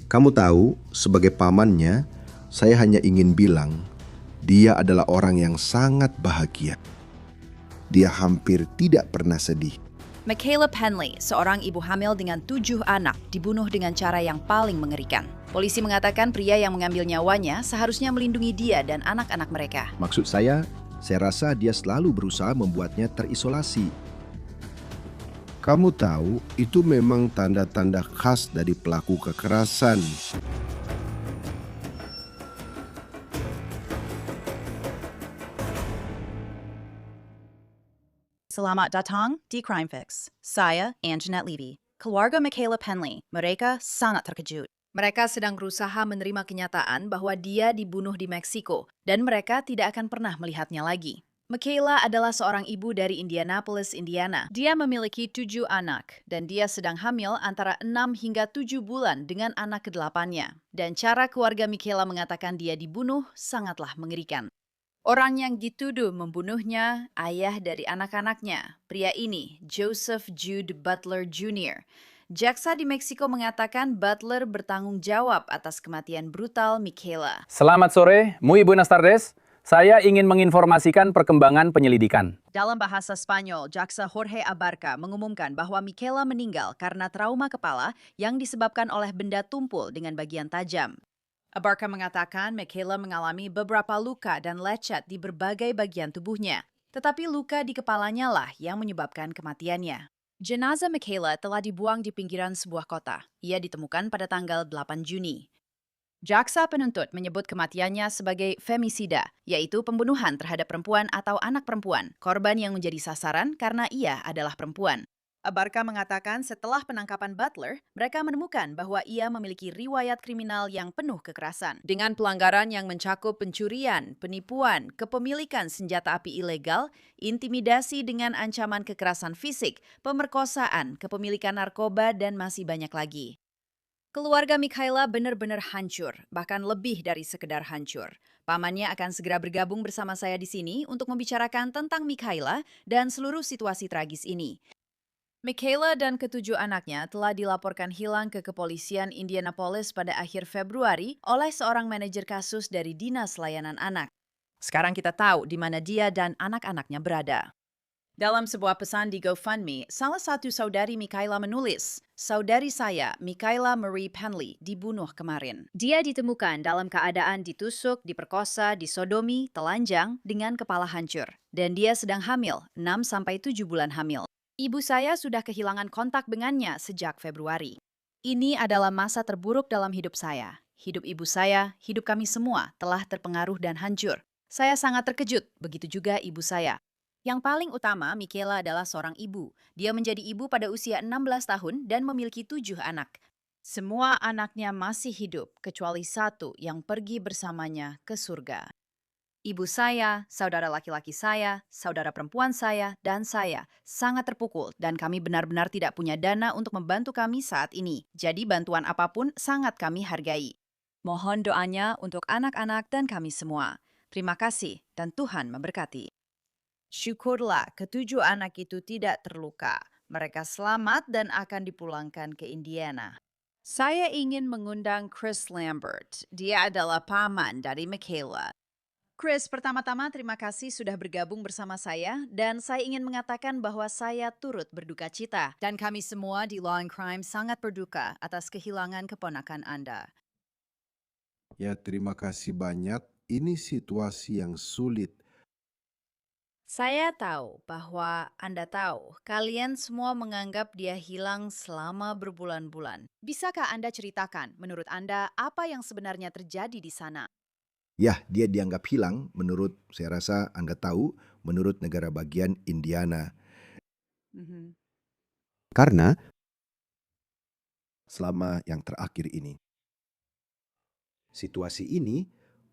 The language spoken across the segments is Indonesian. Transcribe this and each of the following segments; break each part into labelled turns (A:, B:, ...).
A: Kamu tahu, sebagai pamannya, saya hanya ingin bilang, dia adalah orang yang sangat bahagia. Dia hampir tidak pernah sedih.
B: Michaela Penley, seorang ibu hamil dengan 7 anak, dibunuh dengan cara yang paling mengerikan. Polisi mengatakan pria yang mengambil nyawanya seharusnya melindungi dia dan anak-anak mereka.
A: Maksud saya rasa dia selalu berusaha membuatnya terisolasi. Kamu tahu, itu memang tanda-tanda khas dari pelaku kekerasan.
B: Selamat datang di Crime Fix. Saya Anjanette Levy. Keluarga Michaela Penley, mereka sangat terkejut. Mereka sedang berusaha menerima kenyataan bahwa dia dibunuh di Meksiko dan mereka tidak akan pernah melihatnya lagi. Michaela adalah seorang ibu dari Indianapolis, Indiana. Dia memiliki 7 anak dan dia sedang hamil antara 6 hingga 7 bulan dengan anak ke-8-nya. Dan cara keluarga Michaela mengatakan dia dibunuh sangatlah mengerikan. Orang yang dituduh membunuhnya, ayah dari anak-anaknya. Pria ini, Joseph Jude Butler Jr. Jaksa di Meksiko mengatakan Butler bertanggung jawab atas kematian brutal Michaela.
C: Selamat sore, muy buenas tardes. Saya ingin menginformasikan perkembangan penyelidikan.
B: Dalam bahasa Spanyol, Jaksa Jorge Abarca mengumumkan bahwa Michaela meninggal karena trauma kepala yang disebabkan oleh benda tumpul dengan bagian tajam. Abarca mengatakan Michaela mengalami beberapa luka dan lecet di berbagai bagian tubuhnya, tetapi luka di kepalanya lah yang menyebabkan kematiannya. Jenazah Michaela telah dibuang di pinggiran sebuah kota. Ia ditemukan pada tanggal 8 Juni. Jaksa penuntut menyebut kematiannya sebagai femisida, yaitu pembunuhan terhadap perempuan atau anak perempuan, korban yang menjadi sasaran karena ia adalah perempuan. Abarca mengatakan setelah penangkapan Butler, mereka menemukan bahwa ia memiliki riwayat kriminal yang penuh kekerasan. Dengan pelanggaran yang mencakup pencurian, penipuan, kepemilikan senjata api ilegal, intimidasi dengan ancaman kekerasan fisik, pemerkosaan, kepemilikan narkoba, dan masih banyak lagi. Keluarga Michaela benar-benar hancur, bahkan lebih dari sekedar hancur. Pamannya akan segera bergabung bersama saya di sini untuk membicarakan tentang Michaela dan seluruh situasi tragis ini. Michaela dan ketujuh anaknya telah dilaporkan hilang ke kepolisian Indianapolis pada akhir Februari oleh seorang manajer kasus dari Dinas Layanan Anak. Sekarang kita tahu di mana dia dan anak-anaknya berada. Dalam sebuah pesan di GoFundMe, salah satu saudari Michaela menulis, "Saudari saya, Michaela Marie Penley, dibunuh kemarin. Dia ditemukan dalam keadaan ditusuk, diperkosa, disodomi, telanjang, dengan kepala hancur. Dan dia sedang hamil, 6-7 bulan hamil. Ibu saya sudah kehilangan kontak dengannya sejak Februari. Ini adalah masa terburuk dalam hidup saya. Hidup ibu saya, hidup kami semua telah terpengaruh dan hancur. Saya sangat terkejut, begitu juga ibu saya. Yang paling utama, Michaela adalah seorang ibu. Dia menjadi ibu pada usia 16 tahun dan memiliki 7 anak. Semua anaknya masih hidup, kecuali satu yang pergi bersamanya ke surga. Ibu saya, saudara laki-laki saya, saudara perempuan saya, dan saya sangat terpukul dan kami benar-benar tidak punya dana untuk membantu kami saat ini. Jadi bantuan apapun sangat kami hargai. Mohon doanya untuk anak-anak dan kami semua. Terima kasih dan Tuhan memberkati. Syukurlah ketujuh anak itu tidak terluka. Mereka selamat dan akan dipulangkan ke Indiana. Saya ingin mengundang Chris Lambert. Dia adalah paman dari Michaela. Chris, pertama-tama terima kasih sudah bergabung bersama saya dan saya ingin mengatakan bahwa saya turut berduka cita dan kami semua di Law and Crime sangat berduka atas kehilangan keponakan Anda.
A: Ya, terima kasih banyak. Ini situasi yang sulit.
B: Saya tahu bahwa Anda tahu, kalian semua menganggap dia hilang selama berbulan-bulan. Bisakah Anda ceritakan menurut Anda apa yang sebenarnya terjadi di sana?
A: Ya, dia dianggap hilang menurut, saya rasa Anda tahu, menurut negara bagian Indiana. Karena selama yang terakhir ini. Situasi ini,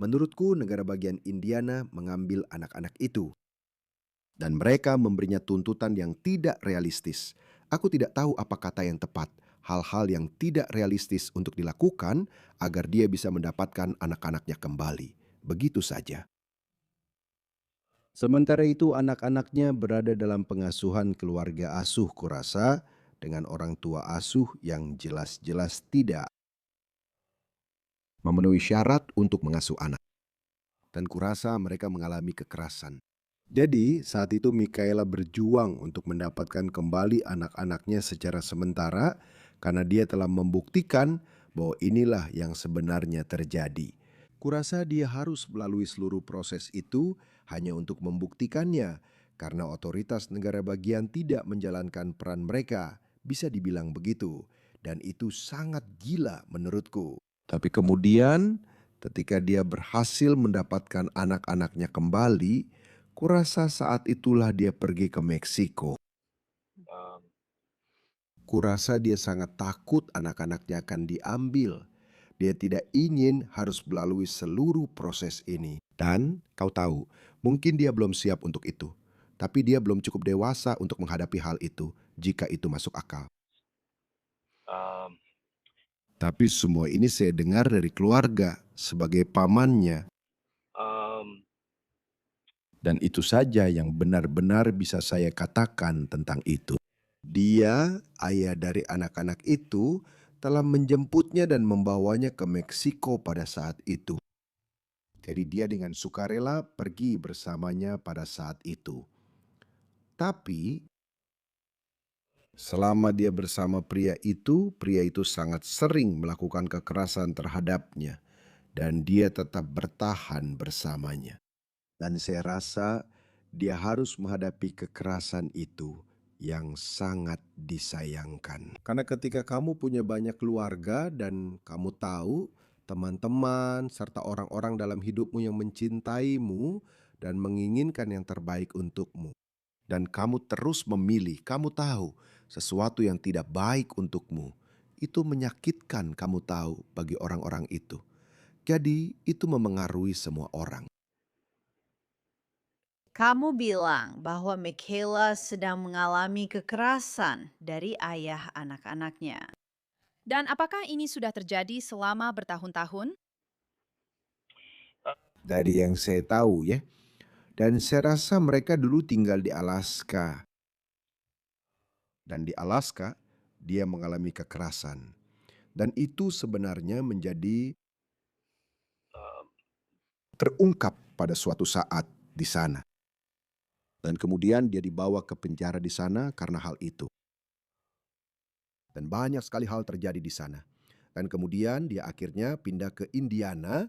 A: menurutku negara bagian Indiana mengambil anak-anak itu. Dan mereka memberinya tuntutan yang tidak realistis. Aku tidak tahu apa kata yang tepat. Hal-hal yang tidak realistis untuk dilakukan agar dia bisa mendapatkan anak-anaknya kembali. Begitu saja. Sementara itu anak-anaknya berada dalam pengasuhan keluarga asuh kurasa dengan orang tua asuh yang jelas-jelas tidak. memenuhi syarat untuk mengasuh anak. Dan kurasa mereka mengalami kekerasan. Jadi saat itu Mikaela berjuang untuk mendapatkan kembali anak-anaknya secara sementara karena dia telah membuktikan bahwa inilah yang sebenarnya terjadi. Kurasa dia harus melalui seluruh proses itu hanya untuk membuktikannya karena otoritas negara bagian tidak menjalankan peran mereka. Bisa dibilang begitu. Dan itu sangat gila menurutku. Tapi kemudian ketika dia berhasil mendapatkan anak-anaknya kembali, kurasa saat itulah dia pergi ke Meksiko. Kurasa dia sangat takut anak-anaknya akan diambil. Dia tidak ingin harus melalui seluruh proses ini. Dan kau tahu, mungkin dia belum siap untuk itu. Tapi dia belum cukup dewasa untuk menghadapi hal itu jika itu masuk akal. Tapi semua ini saya dengar dari keluarga sebagai pamannya. Dan itu saja yang benar-benar bisa saya katakan tentang itu. Dia, ayah dari anak-anak itu, telah menjemputnya dan membawanya ke Meksiko pada saat itu. Jadi dia dengan sukarela pergi bersamanya pada saat itu. Tapi selama dia bersama pria itu sangat sering melakukan kekerasan terhadapnya. Dan dia tetap bertahan bersamanya. Dan saya rasa dia harus menghadapi kekerasan itu yang sangat disayangkan. Karena ketika kamu punya banyak keluarga dan kamu tahu teman-teman serta orang-orang dalam hidupmu yang mencintaimu dan menginginkan yang terbaik untukmu. Dan kamu terus memilih, kamu tahu sesuatu yang tidak baik untukmu. Itu menyakitkan kamu tahu bagi orang-orang itu. Jadi itu memengaruhi semua orang.
B: Kamu bilang bahwa Michaela sedang mengalami kekerasan dari ayah anak-anaknya. Dan apakah ini sudah terjadi selama bertahun-tahun?
A: Dari yang saya tahu ya. Dan saya rasa mereka dulu tinggal di Alaska. Dan di Alaska dia mengalami kekerasan. Dan itu sebenarnya menjadi terungkap pada suatu saat di sana. Dan kemudian dia dibawa ke penjara di sana karena hal itu. Dan banyak sekali hal terjadi di sana. Dan kemudian dia akhirnya pindah ke Indiana.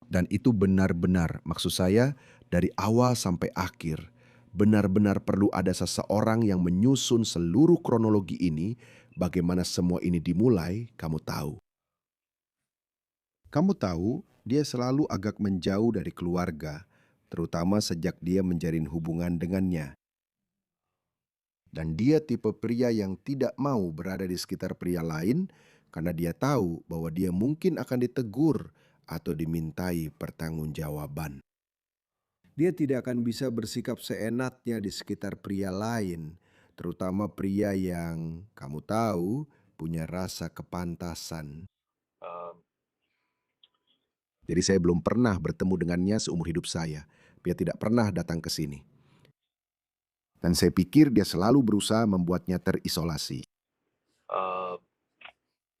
A: Dan itu benar-benar, maksud saya dari awal sampai akhir, benar-benar perlu ada seseorang yang menyusun seluruh kronologi ini. Bagaimana semua ini dimulai, kamu tahu. Kamu tahu, dia selalu agak menjauh dari keluarga, terutama sejak dia menjalin hubungan dengannya. Dan dia tipe pria yang tidak mau berada di sekitar pria lain karena dia tahu bahwa dia mungkin akan ditegur atau dimintai pertanggungjawaban. Dia tidak akan bisa bersikap seenaknya di sekitar pria lain, terutama pria yang kamu tahu punya rasa kepantasan. Jadi saya belum pernah bertemu dengannya seumur hidup saya. Dia tidak pernah datang ke sini. Dan saya pikir dia selalu berusaha membuatnya terisolasi.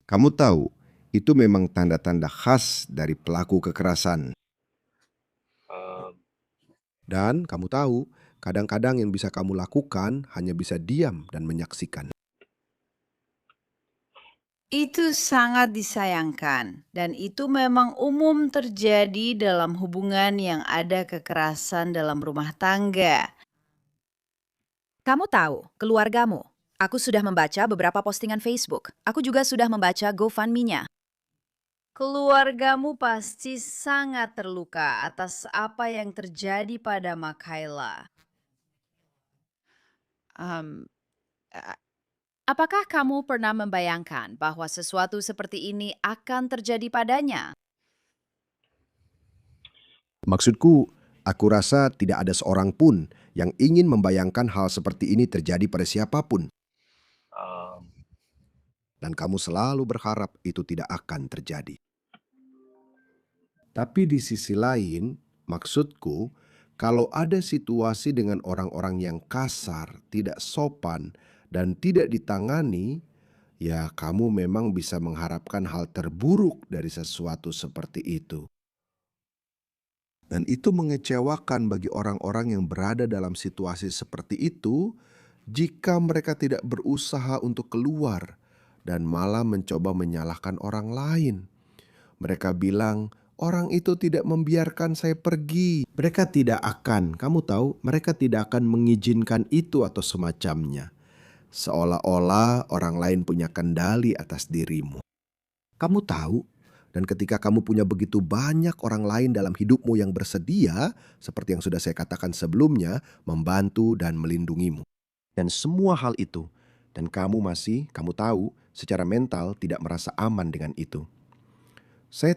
A: Kamu tahu, itu memang tanda-tanda khas dari pelaku kekerasan. Dan kamu tahu, kadang-kadang yang bisa kamu lakukan hanya bisa diam dan menyaksikan.
B: Itu sangat disayangkan, dan itu memang umum terjadi dalam hubungan yang ada kekerasan dalam rumah tangga. Kamu tahu, keluargamu. Aku sudah membaca beberapa postingan Facebook. Aku juga sudah membaca GoFundMe-nya. Keluargamu pasti sangat terluka atas apa yang terjadi pada Makaila. Um, a- apakah kamu pernah membayangkan bahwa sesuatu seperti ini akan terjadi padanya?
A: Maksudku, aku rasa tidak ada seorang pun yang ingin membayangkan hal seperti ini terjadi pada siapapun. Dan kamu selalu berharap itu tidak akan terjadi. Tapi di sisi lain, maksudku, kalau ada situasi dengan orang-orang yang kasar, tidak sopan, dan tidak ditangani, Ya, kamu memang bisa mengharapkan hal terburuk dari sesuatu seperti itu. Dan itu mengecewakan bagi orang-orang yang berada dalam situasi seperti itu jika mereka tidak berusaha untuk keluar dan malah mencoba menyalahkan orang lain. Mereka bilang, orang itu tidak membiarkan saya pergi. Mereka tidak akan, kamu tahu, mereka tidak akan mengizinkan itu atau semacamnya. Seolah-olah orang lain punya kendali atas dirimu. Kamu tahu, dan ketika kamu punya begitu banyak orang lain dalam hidupmu yang bersedia, seperti yang sudah saya katakan sebelumnya, membantu dan melindungimu. Dan semua hal itu, dan kamu tahu, secara mental tidak merasa aman dengan itu. Saya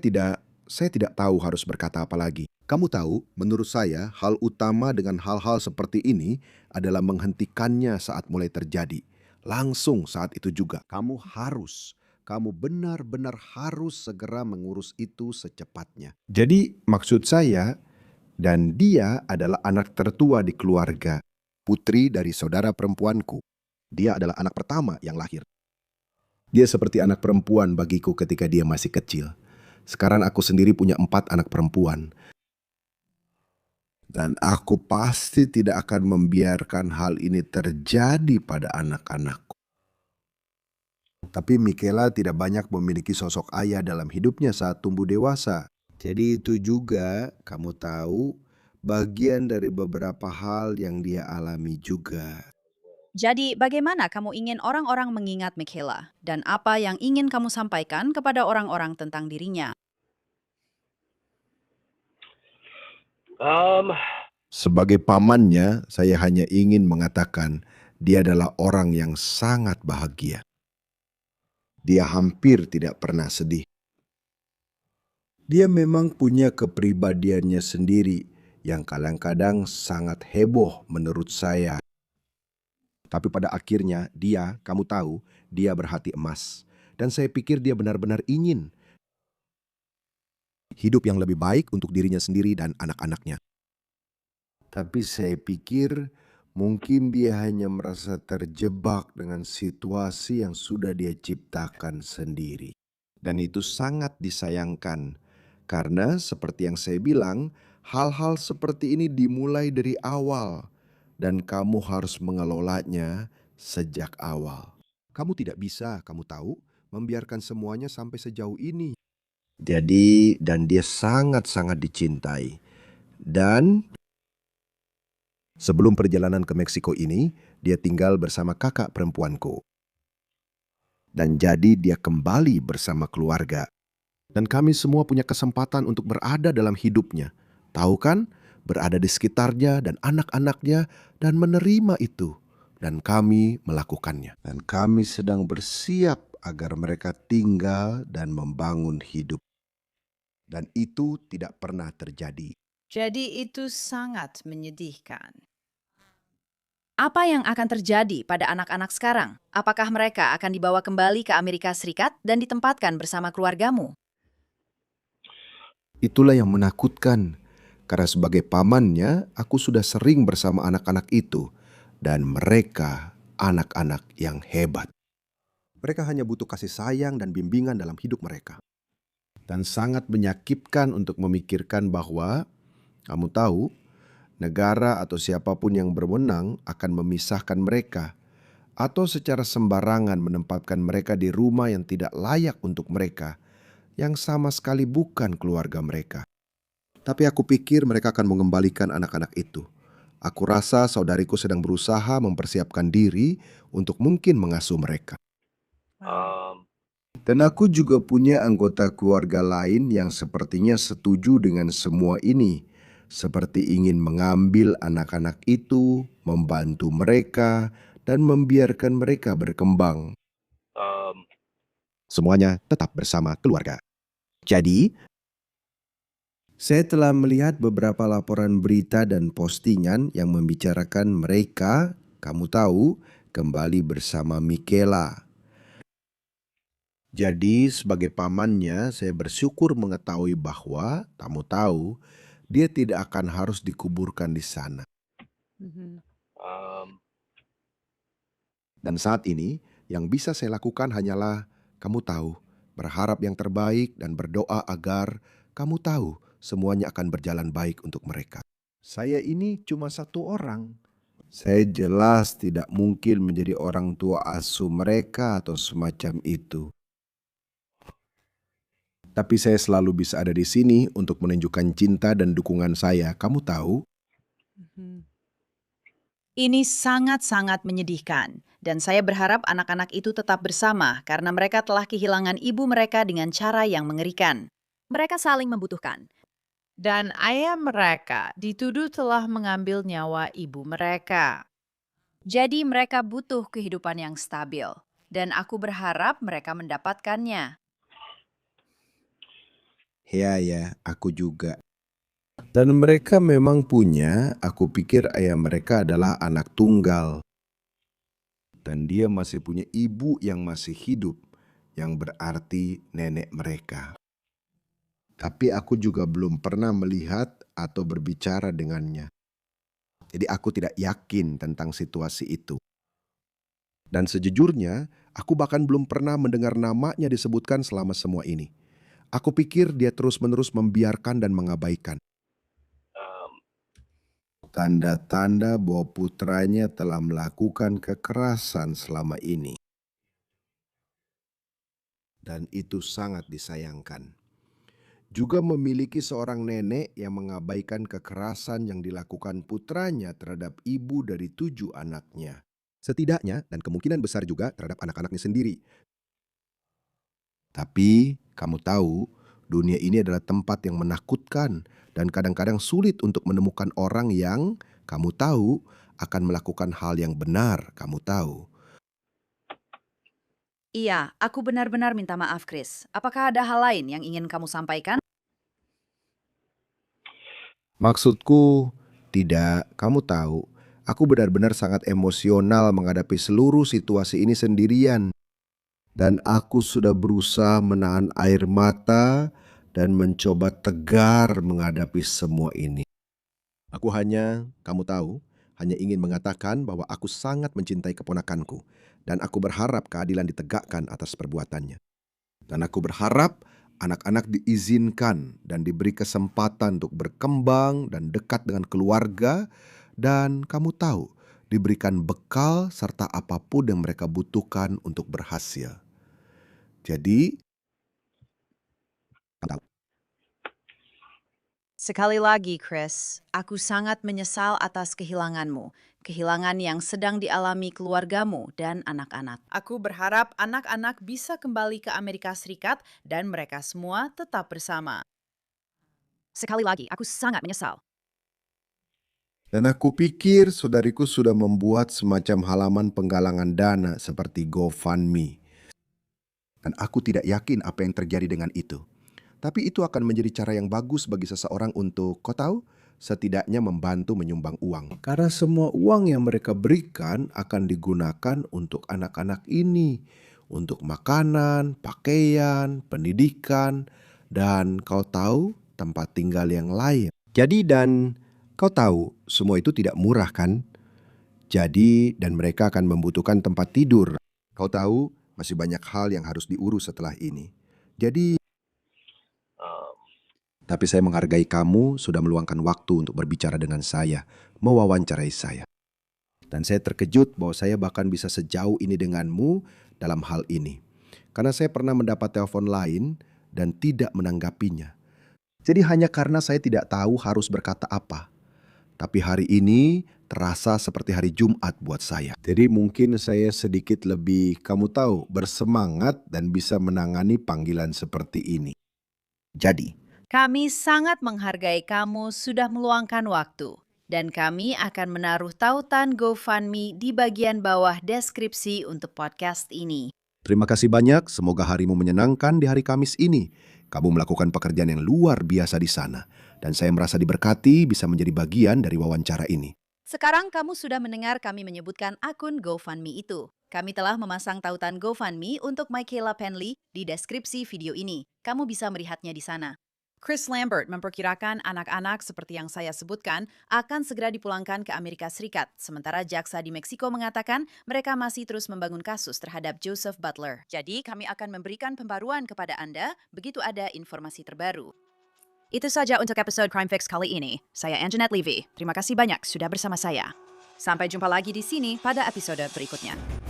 A: tidak tahu harus berkata apa lagi. Kamu tahu, menurut saya, hal utama dengan hal-hal seperti ini adalah menghentikannya saat mulai terjadi. Langsung saat itu juga. Kamu benar-benar harus segera mengurus itu secepatnya. Jadi maksud saya, dan dia adalah anak tertua di keluarga, putri dari saudara perempuanku. Dia adalah anak pertama yang lahir. Dia seperti anak perempuan bagiku ketika dia masih kecil. Sekarang aku sendiri punya 4 anak perempuan. Dan aku pasti tidak akan membiarkan hal ini terjadi pada anak-anakku. Tapi Michaela tidak banyak memiliki sosok ayah dalam hidupnya saat tumbuh dewasa. Jadi itu juga, kamu tahu, bagian dari beberapa hal yang dia alami juga.
B: Jadi, bagaimana kamu ingin orang-orang mengingat Michaela? Dan apa yang ingin kamu sampaikan kepada orang-orang tentang dirinya?
D: Um,
A: Sebagai pamannya, saya hanya ingin mengatakan dia adalah orang yang sangat bahagia. Dia hampir tidak pernah sedih. Dia memang punya kepribadiannya sendiri yang kadang-kadang sangat heboh menurut saya. Tapi pada akhirnya kamu tahu, dia berhati emas. Dan saya pikir dia benar-benar ingin hidup yang lebih baik untuk dirinya sendiri dan anak-anaknya. Tapi saya pikir mungkin dia hanya merasa terjebak dengan situasi yang sudah dia ciptakan sendiri. Dan itu sangat disayangkan. Karena seperti yang saya bilang, hal-hal seperti ini dimulai dari awal. Dan kamu harus mengelolanya sejak awal. Kamu tidak bisa, kamu tahu, membiarkan semuanya sampai sejauh ini. Jadi, dan dia sangat-sangat dicintai. Dan sebelum perjalanan ke Meksiko ini, dia tinggal bersama kakak perempuanku. Dan jadi dia kembali bersama keluarga. Dan kami semua punya kesempatan untuk berada dalam hidupnya. Tahu kan? Berada di sekitarnya dan anak-anaknya dan menerima itu. Dan kami melakukannya. Dan kami sedang bersiap agar mereka tinggal dan membangun hidup. Dan itu tidak pernah terjadi.
B: Jadi itu sangat menyedihkan. Apa yang akan terjadi pada anak-anak sekarang? Apakah mereka akan dibawa kembali ke Amerika Serikat dan ditempatkan bersama keluargamu?
A: Itulah yang menakutkan. Karena sebagai pamannya, aku sudah sering bersama anak-anak itu. Dan mereka anak-anak yang hebat. Mereka hanya butuh kasih sayang dan bimbingan dalam hidup mereka. Dan sangat menyakitkan untuk memikirkan bahwa, kamu tahu, negara atau siapapun yang berwenang akan memisahkan mereka atau secara sembarangan menempatkan mereka di rumah yang tidak layak untuk mereka, yang sama sekali bukan keluarga mereka. Tapi aku pikir mereka akan mengembalikan anak-anak itu. Aku rasa saudariku sedang berusaha mempersiapkan diri untuk mungkin mengasuh mereka.
D: um,
A: Dan aku juga punya anggota keluarga lain yang sepertinya setuju dengan semua ini. Seperti ingin mengambil anak-anak itu, membantu mereka, dan membiarkan mereka berkembang.
D: um,
A: Semuanya tetap bersama keluarga. Jadi, saya telah melihat beberapa laporan berita dan postingan yang membicarakan mereka, kamu tahu, kembali bersama Michaela. Jadi sebagai pamannya, saya bersyukur mengetahui bahwa, kamu tahu, dia tidak akan harus dikuburkan di sana.
D: um,
A: Dan saat ini, Yang bisa saya lakukan hanyalah, kamu tahu, berharap yang terbaik dan berdoa agar kamu tahu semuanya akan berjalan baik untuk mereka. Saya ini cuma satu orang. Saya jelas tidak mungkin menjadi orang tua asuh mereka atau semacam itu. Tapi saya selalu bisa ada di sini untuk menunjukkan cinta dan dukungan saya. Kamu tahu?
B: Ini sangat-sangat menyedihkan, dan saya berharap anak-anak itu tetap bersama karena mereka telah kehilangan ibu mereka dengan cara yang mengerikan. Mereka saling membutuhkan.
E: Dan ayah mereka dituduh telah mengambil nyawa ibu mereka.
B: Jadi mereka butuh kehidupan yang stabil, dan aku berharap mereka mendapatkannya.
A: Ya, aku juga. Dan mereka memang punya, aku pikir ayah mereka adalah anak tunggal. Dan dia masih punya ibu yang masih hidup, yang berarti nenek mereka. Tapi aku juga belum pernah melihat atau berbicara dengannya. Jadi aku tidak yakin tentang situasi itu. Dan sejujurnya, aku bahkan belum pernah mendengar namanya disebutkan selama semua ini. Aku pikir dia terus-menerus membiarkan dan mengabaikan.
D: um,
A: Tanda-tanda bahwa putranya telah melakukan kekerasan selama ini. Dan itu sangat disayangkan. Juga memiliki seorang nenek yang mengabaikan kekerasan yang dilakukan putranya terhadap ibu dari 7 anaknya. Setidaknya dan kemungkinan besar juga terhadap anak-anaknya sendiri. Tapi kamu tahu, dunia ini adalah tempat yang menakutkan dan kadang-kadang sulit untuk menemukan orang yang kamu tahu akan melakukan hal yang benar, kamu tahu.
B: Iya, aku benar-benar minta maaf, Chris. Apakah ada hal lain yang ingin kamu sampaikan?
A: Maksudku, tidak, kamu tahu, aku benar-benar sangat emosional menghadapi seluruh situasi ini sendirian. Dan aku sudah berusaha menahan air mata dan mencoba tegar menghadapi semua ini. Aku hanya, kamu tahu, hanya ingin mengatakan bahwa aku sangat mencintai keponakanku. Dan aku berharap keadilan ditegakkan atas perbuatannya. Dan aku berharap anak-anak diizinkan dan diberi kesempatan untuk berkembang dan dekat dengan keluarga. Dan kamu tahu, diberikan bekal serta apapun yang mereka butuhkan untuk berhasil. Jadi,
B: Sekali lagi, Chris, aku sangat menyesal atas kehilanganmu. Kehilangan yang sedang dialami keluargamu dan anak-anak.
E: Aku berharap anak-anak bisa kembali ke Amerika Serikat dan mereka semua tetap bersama.
B: Sekali lagi, aku sangat menyesal.
A: dan aku pikir saudariku sudah membuat semacam halaman penggalangan dana seperti GoFundMe. Dan aku tidak yakin apa yang terjadi dengan itu. Tapi itu akan menjadi cara yang bagus bagi seseorang untuk, kau tahu, setidaknya membantu menyumbang uang. Karena semua uang yang mereka berikan akan digunakan untuk anak-anak ini. Untuk makanan, pakaian, pendidikan, dan kau tahu tempat tinggal yang lain. Jadi dan kau tahu semua itu tidak murah kan? Jadi dan mereka akan membutuhkan tempat tidur. Kau tahu masih banyak hal yang harus diurus setelah ini. Jadi
D: um,
A: tapi saya menghargai kamu sudah meluangkan waktu untuk berbicara dengan saya, mewawancarai saya. Dan saya terkejut bahwa saya bahkan bisa sejauh ini denganmu dalam hal ini. Karena saya pernah mendapat telepon lain dan tidak menanggapinya. Jadi hanya karena saya tidak tahu harus berkata apa. Tapi hari ini terasa seperti hari Jumat buat saya. Jadi mungkin saya sedikit lebih, kamu tahu, bersemangat dan bisa menangani panggilan seperti ini. Jadi,
B: Kami sangat menghargai kamu sudah meluangkan waktu. Dan kami akan menaruh tautan GoFundMe di bagian bawah deskripsi untuk podcast ini.
A: terima kasih banyak, semoga harimu menyenangkan di hari Kamis ini. Kamu melakukan pekerjaan yang luar biasa di sana. Dan saya merasa diberkati bisa menjadi bagian dari wawancara ini.
B: Sekarang kamu sudah mendengar kami menyebutkan akun GoFundMe itu. Kami telah memasang tautan GoFundMe untuk Michaela Penley di deskripsi video ini. Kamu bisa melihatnya di sana. Chris Lambert memperkirakan anak-anak seperti yang saya sebutkan akan segera dipulangkan ke Amerika Serikat. Sementara jaksa di Meksiko mengatakan mereka masih terus membangun kasus terhadap Joseph Butler. Jadi kami akan memberikan pembaruan kepada Anda begitu ada informasi terbaru. Itu saja untuk episode Crime Fix kali ini. Saya Anjanette Levy. Terima kasih banyak sudah bersama saya. Sampai jumpa lagi di sini pada episode berikutnya.